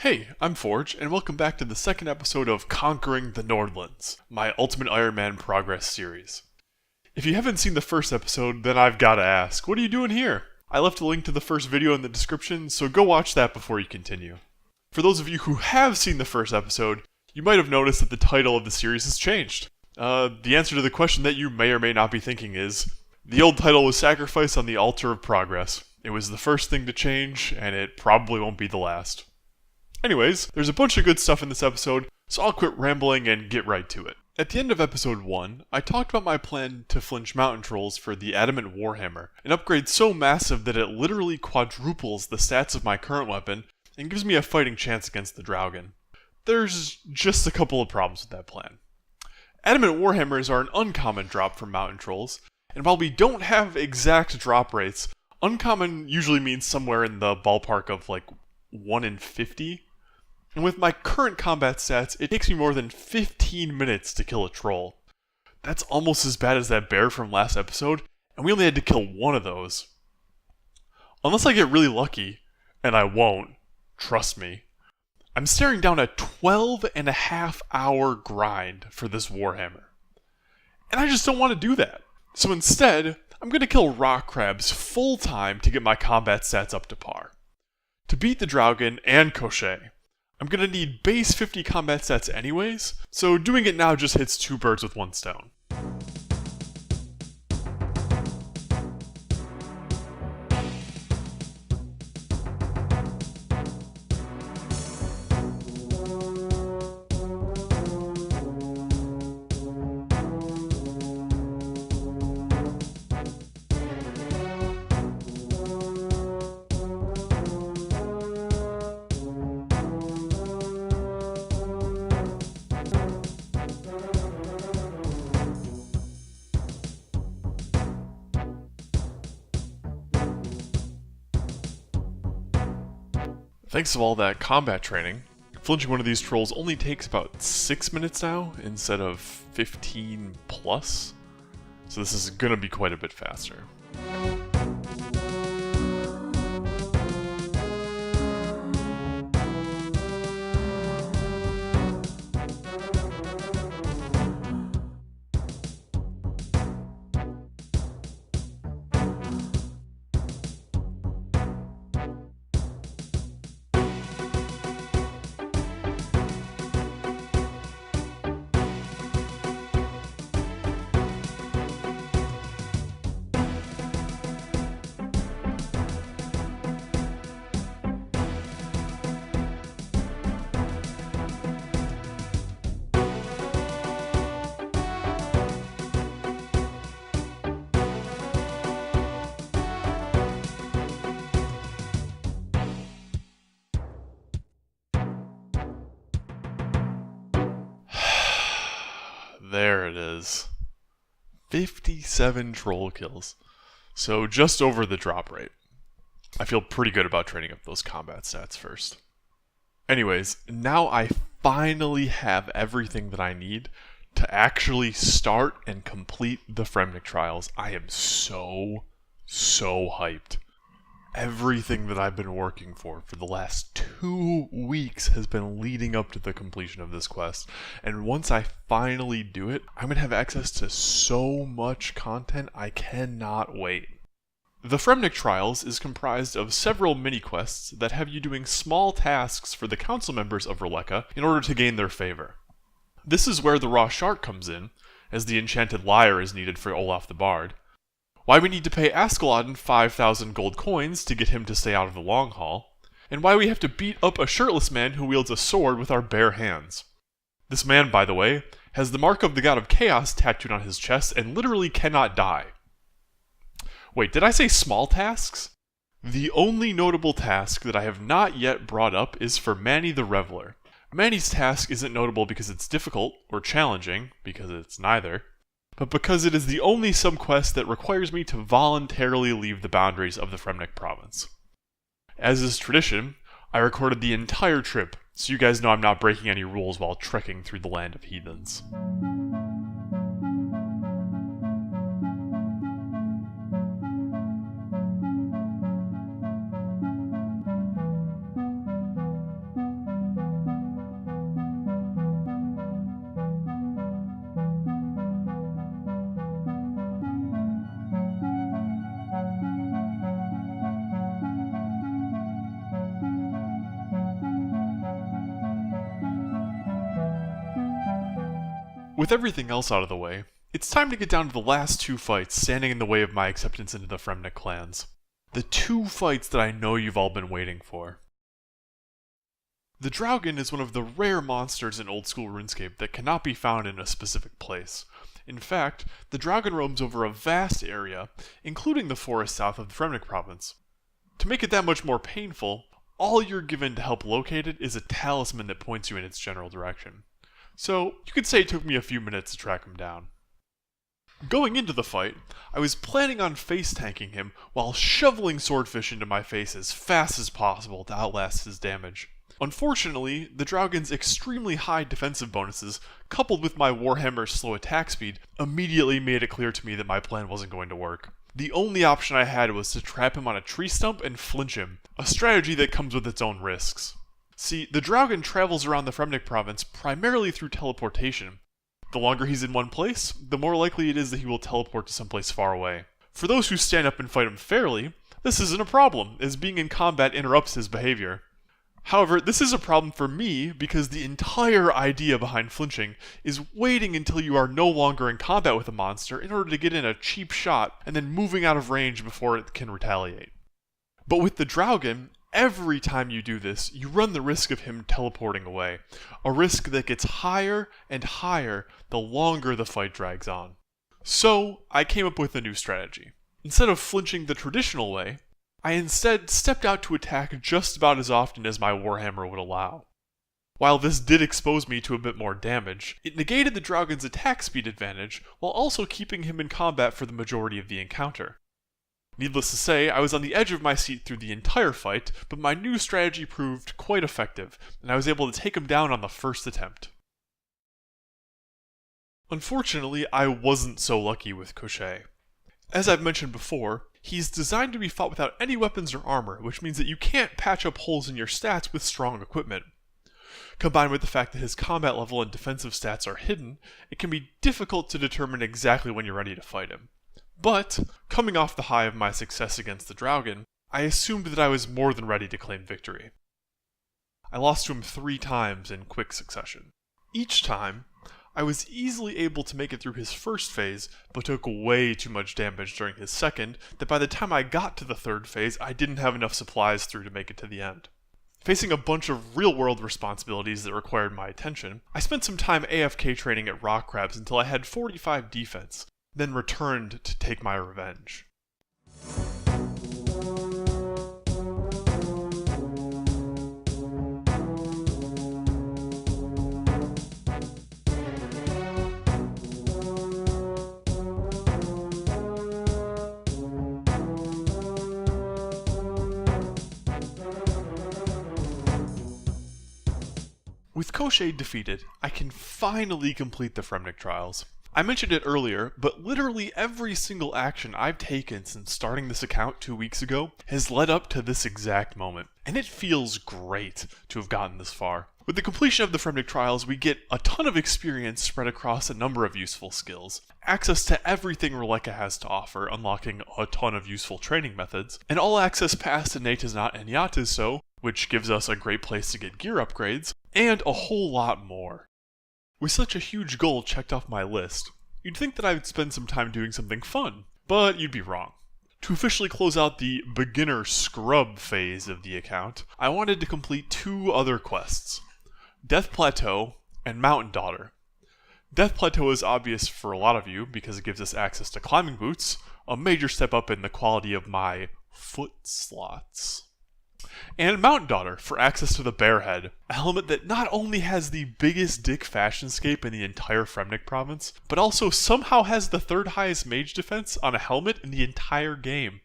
Hey, I'm Forge, and welcome back to the second episode of Conquering the Nordlands, my Ultimate Ironman Progress series. If you haven't seen the first episode, then I've gotta ask, what are you doing here? I left a link to the first video in the description, so go watch that before you continue. For those of you who have seen the first episode, you might have noticed that the title of the series has changed. The answer to the question that you may or may not be thinking is, the old title was Sacrifice on the Altar of Progress. It was the first thing to change, and it probably won't be the last. Anyways, there's a bunch of good stuff in this episode, so I'll quit rambling and get right to it. At the end of episode 1, I talked about my plan to flinch mountain trolls for the Adamant Warhammer, an upgrade so massive that it literally quadruples the stats of my current weapon and gives me a fighting chance against the Dragon. There's just a couple of problems with that plan. Adamant Warhammers are an uncommon drop from mountain trolls, and while we don't have exact drop rates, uncommon usually means somewhere in the ballpark of like 1 in 50. And with my current combat stats, it takes me more than 15 minutes to kill a troll. That's almost as bad as that bear from last episode, and we only had to kill one of those. Unless I get really lucky, and I won't, trust me, I'm staring down a 12.5-hour grind for this Warhammer. And I just don't want to do that. So instead, I'm going to kill rock crabs full time to get my combat stats up to par. To beat the Dragon and Cochet, I'm going to need base 50 combat stats anyways, so doing it now just hits two birds with one stone. Thanks to all that combat training, flinching one of these trolls only takes about 6 minutes now, instead of 15 plus. So this is gonna be quite a bit faster. There it is. 57 troll kills. So just over the drop rate. I feel pretty good about training up those combat stats first. Anyways, now I finally have everything that I need to actually start and complete the Fremennik trials. I am so hyped. Everything that I've been working for the last 2 weeks has been leading up to the completion of this quest. And once I finally do it, I'm going to have access to so much content, I cannot wait. The Fremennik Trials is comprised of several mini-quests that have you doing small tasks for the council members of Releka in order to gain their favor. This is where the Raw Shark comes in, as the Enchanted Lyre is needed for Olaf the Bard. Why we need to pay Ascalon 5,000 gold coins to get him to stay out of the long haul, and why we have to beat up a shirtless man who wields a sword with our bare hands. This man, by the way, has the mark of the God of Chaos tattooed on his chest and literally cannot die. Wait, did I say small tasks? The only notable task that I have not yet brought up is for Manny the Reveler. Manny's task isn't notable because it's difficult, or challenging, because it's neither, but because it is the only subquest that requires me to voluntarily leave the boundaries of the Fremennik province. As is tradition, I recorded the entire trip, so you guys know I'm not breaking any rules while trekking through the land of heathens. With everything else out of the way, it's time to get down to the last two fights standing in the way of my acceptance into the Fremennik clans. The two fights that I know you've all been waiting for. The Dragon is one of the rare monsters in old school Runescape that cannot be found in a specific place. In fact, the Dragon roams over a vast area, including the forest south of the Fremennik province. To make it that much more painful, all you're given to help locate it is a talisman that points you in its general direction. So, you could say it took me a few minutes to track him down. Going into the fight, I was planning on face-tanking him while shoveling swordfish into my face as fast as possible to outlast his damage. Unfortunately, the Dragon's extremely high defensive bonuses, coupled with my Warhammer's slow attack speed, immediately made it clear to me that my plan wasn't going to work. The only option I had was to trap him on a tree stump and flinch him, a strategy that comes with its own risks. See, the Dragon travels around the Fremennik province primarily through teleportation. The longer he's in one place, the more likely it is that he will teleport to someplace far away. For those who stand up and fight him fairly, this isn't a problem, as being in combat interrupts his behavior. However, this is a problem for me because the entire idea behind flinching is waiting until you are no longer in combat with a monster in order to get in a cheap shot and then moving out of range before it can retaliate. But with the Dragon, every time you do this, you run the risk of him teleporting away, a risk that gets higher and higher the longer the fight drags on. So, I came up with a new strategy. Instead of flinching the traditional way, I instead stepped out to attack just about as often as my Warhammer would allow. While this did expose me to a bit more damage, it negated the Dragon's attack speed advantage while also keeping him in combat for the majority of the encounter. Needless to say, I was on the edge of my seat through the entire fight, but my new strategy proved quite effective, and I was able to take him down on the first attempt. Unfortunately, I wasn't so lucky with Cochet. As I've mentioned before, he's designed to be fought without any weapons or armor, which means that you can't patch up holes in your stats with strong equipment. Combined with the fact that his combat level and defensive stats are hidden, it can be difficult to determine exactly when you're ready to fight him. But, coming off the high of my success against the Dragon, I assumed that I was more than ready to claim victory. I lost to him 3 times in quick succession. Each time, I was easily able to make it through his first phase, but took way too much damage during his second that by the time I got to the third phase, I didn't have enough supplies through to make it to the end. Facing a bunch of real-world responsibilities that required my attention, I spent some time AFK training at rock crabs until I had 45 defense, then returned to take my revenge. With Cochet defeated, I can finally complete the Fremennik trials. I mentioned it earlier, but literally every single action I've taken since starting this account 2 weeks ago has led up to this exact moment, and it feels great to have gotten this far. With the completion of the Fremennik trials, we get a ton of experience spread across a number of useful skills, access to everything Roleka has to offer, unlocking a ton of useful training methods, and all access pass to Netazat and Yatizo, which gives us a great place to get gear upgrades, and a whole lot more. With such a huge goal checked off my list, you'd think that I would spend some time doing something fun, but you'd be wrong. To officially close out the beginner scrub phase of the account, I wanted to complete 2 other quests, Death Plateau and Mountain Daughter. Death Plateau is obvious for a lot of you because it gives us access to climbing boots, a major step up in the quality of my foot slots. And Mountain Daughter for access to the Bear Head, a helmet that not only has the biggest dick fashionscape in the entire Fremennik province, but also somehow has the 3rd highest mage defense on a helmet in the entire game.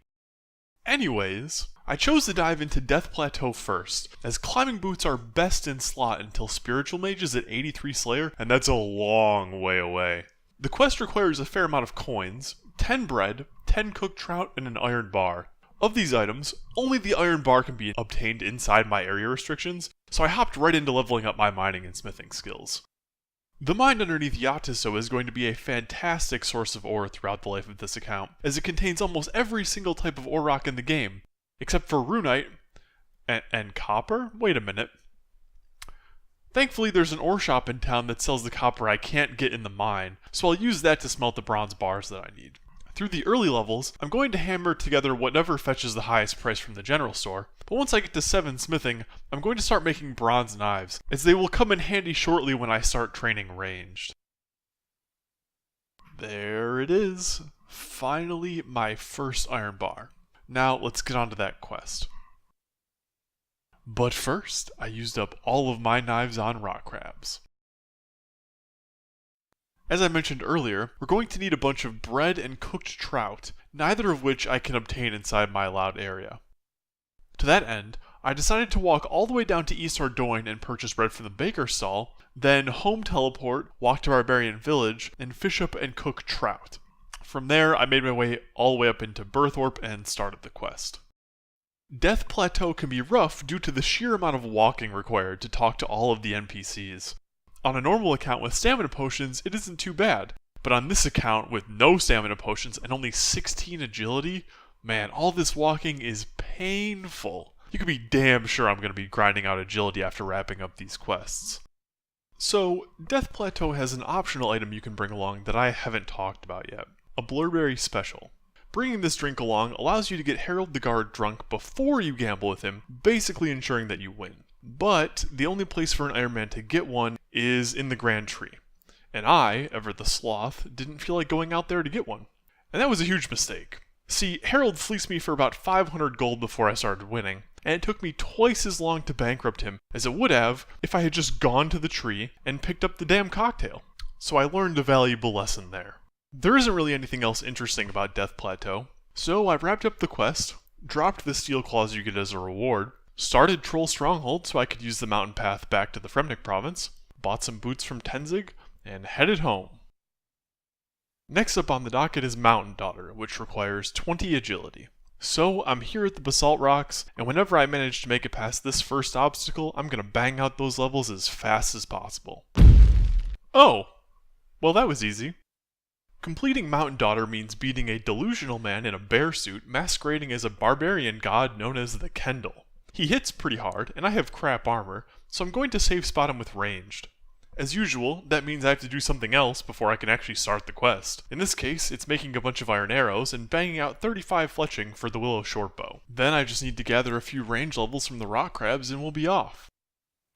Anyways, I chose to dive into Death Plateau first, as climbing boots are best in slot until Spiritual Mage is at 83 Slayer, and that's a long way away. The quest requires a fair amount of coins, 10 bread, 10 cooked trout, and an iron bar. Of these items, only the iron bar can be obtained inside my area restrictions, so I hopped right into leveling up my mining and smithing skills. The mine underneath Yatizo is going to be a fantastic source of ore throughout the life of this account, as it contains almost every single type of ore rock in the game, except for runite and copper? Wait a minute. Thankfully, there's an ore shop in town that sells the copper I can't get in the mine, so I'll use that to smelt the bronze bars that I need. Through the early levels, I'm going to hammer together whatever fetches the highest price from the general store, but once I get to 7 smithing, I'm going to start making bronze knives, as they will come in handy shortly when I start training ranged. There it is. Finally, my first iron bar. Now let's get on to that quest. But first, I used up all of my knives on rock crabs. As I mentioned earlier, we're going to need a bunch of bread and cooked trout, neither of which I can obtain inside my allowed area. To that end, I decided to walk all the way down to East Ardoyne and purchase bread from the baker's stall, then home teleport, walk to Barbarian Village, and fish up and cook trout. From there, I made my way all the way up into Berthorpe and started the quest. Death Plateau can be rough due to the sheer amount of walking required to talk to all of the NPCs. On a normal account with stamina potions, it isn't too bad, but on this account with no stamina potions and only 16 agility, man, all this walking is painful. You can be damn sure I'm going to be grinding out agility after wrapping up these quests. So, Death Plateau has an optional item you can bring along that I haven't talked about yet, a Blurberry Special. Bringing this drink along allows you to get Harold the Guard drunk before you gamble with him, basically ensuring that you win. But the only place for an Ironman to get one is in the Grand Tree. And I, Ever the Sloth, didn't feel like going out there to get one. And that was a huge mistake. See, Harold fleeced me for about 500 gold before I started winning, and it took me twice as long to bankrupt him as it would have if I had just gone to the tree and picked up the damn cocktail. So I learned a valuable lesson there. There isn't really anything else interesting about Death Plateau, so I wrapped up the quest, dropped the steel claws you get as a reward, started Troll Stronghold so I could use the mountain path back to the Fremennik province, bought some boots from Tenzig, and headed home. Next up on the docket is Mountain Daughter, which requires 20 agility. So I'm here at the Basalt Rocks, and whenever I manage to make it past this first obstacle, I'm gonna bang out those levels as fast as possible. Oh! Well, that was easy. Completing Mountain Daughter means beating a delusional man in a bear suit masquerading as a barbarian god known as the Kendall. He hits pretty hard, and I have crap armor, so I'm going to safe spot him with ranged. As usual, that means I have to do something else before I can actually start the quest. In this case, it's making a bunch of iron arrows and banging out 35 fletching for the willow shortbow. Then I just need to gather a few range levels from the rock crabs and we'll be off.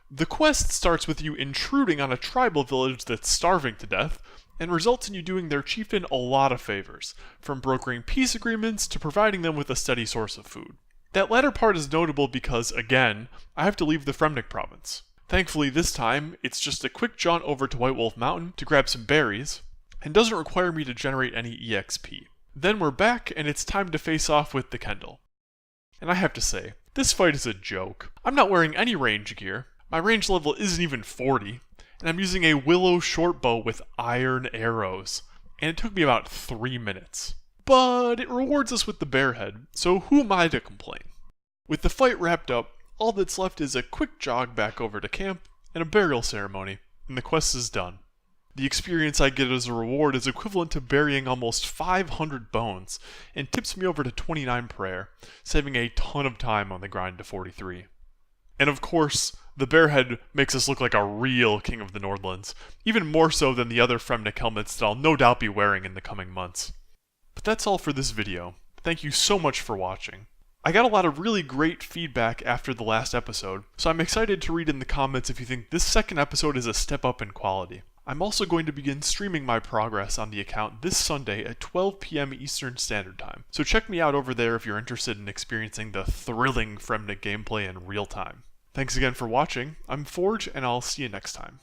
The quest starts with you intruding on a tribal village that's starving to death, and results in you doing their chieftain a lot of favors, from brokering peace agreements to providing them with a steady source of food. That latter part is notable because, again, I have to leave the Fremennik province. Thankfully this time, it's just a quick jaunt over to White Wolf Mountain to grab some berries, and doesn't require me to generate any EXP. Then we're back, and it's time to face off with the Kendall. And I have to say, this fight is a joke. I'm not wearing any range gear, my range level isn't even 40, and I'm using a willow shortbow with iron arrows, and it took me about 3 minutes. But it rewards us with the bear head, so who am I to complain? With the fight wrapped up, all that's left is a quick jog back over to camp and a burial ceremony, and the quest is done. The experience I get as a reward is equivalent to burying almost 500 bones, and tips me over to 29 prayer, saving a ton of time on the grind to 43. And of course, the bear head makes us look like a real king of the Nordlands, even more so than the other Fremennik helmets that I'll no doubt be wearing in the coming months. But that's all for this video. Thank you so much for watching. I got a lot of really great feedback after the last episode, so I'm excited to read in the comments if you think this second episode is a step up in quality. I'm also going to begin streaming my progress on the account this Sunday at 12 PM Eastern Standard Time, so check me out over there if you're interested in experiencing the thrilling Fremennik gameplay in real time. Thanks again for watching, I'm Forge, and I'll see you next time.